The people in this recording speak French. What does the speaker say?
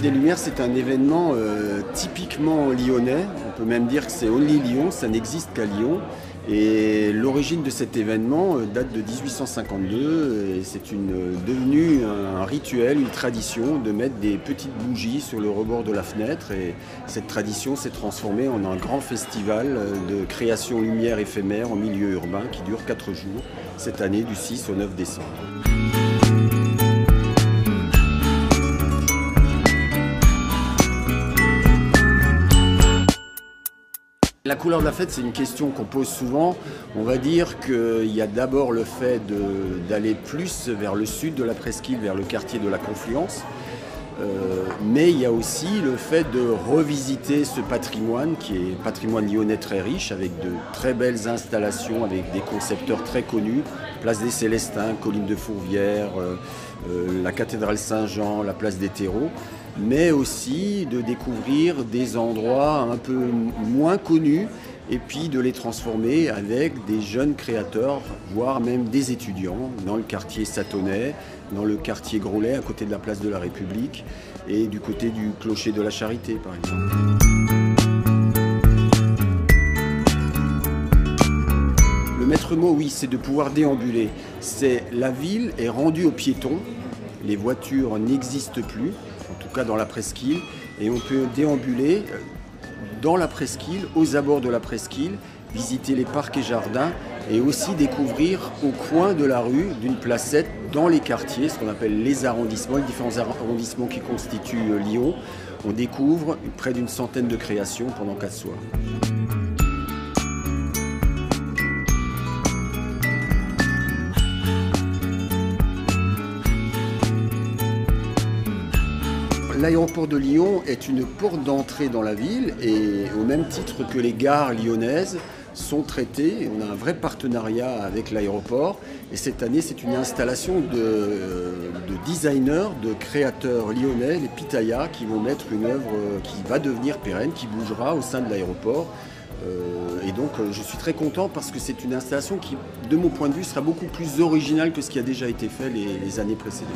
des Lumières, c'est un événement typiquement lyonnais. On peut même dire que c'est Only Lyon, ça n'existe qu'à Lyon. Et l'origine de cet événement date de 1852 et c'est devenu un rituel, une tradition de mettre des petites bougies sur le rebord de la fenêtre. Et cette tradition s'est transformée en un grand festival de création lumière éphémère en milieu urbain qui dure 4 jours, cette année du 6 au 9 décembre. La couleur de la fête, c'est une question qu'on pose souvent. On va dire qu'il y a d'abord le fait d'aller plus vers le sud de la presqu'île, vers le quartier de la Confluence. Mais il y a aussi le fait de revisiter ce patrimoine qui est patrimoine lyonnais très riche, avec de très belles installations, avec des concepteurs très connus. Place des Célestins, Colline de Fourvière, la cathédrale Saint-Jean, la place des Terreaux. Mais aussi de découvrir des endroits un peu moins connus et puis de les transformer avec des jeunes créateurs, voire même des étudiants, dans le quartier Satonnais, dans le quartier Groslay, à côté de la place de la République, et du côté du clocher de la Charité, par exemple. Le maître mot, oui, c'est de pouvoir déambuler. La ville est rendue aux piétons, les voitures n'existent plus, en tout cas dans la presqu'île, et on peut déambuler dans la presqu'île, aux abords de la presqu'île, visiter les parcs et jardins et aussi découvrir au coin de la rue, d'une placette, dans les quartiers, ce qu'on appelle les arrondissements, les différents arrondissements qui constituent Lyon. On découvre près d'une centaine de créations pendant 4 soirs. L'aéroport de Lyon est une porte d'entrée dans la ville et au même titre que les gares lyonnaises sont traitées. On a un vrai partenariat avec l'aéroport et cette année c'est une installation de designers, de créateurs lyonnais, les Pitaya, qui vont mettre une œuvre qui va devenir pérenne, qui bougera au sein de l'aéroport. Et donc je suis très content parce que c'est une installation qui, de mon point de vue, sera beaucoup plus originale que ce qui a déjà été fait les années précédentes.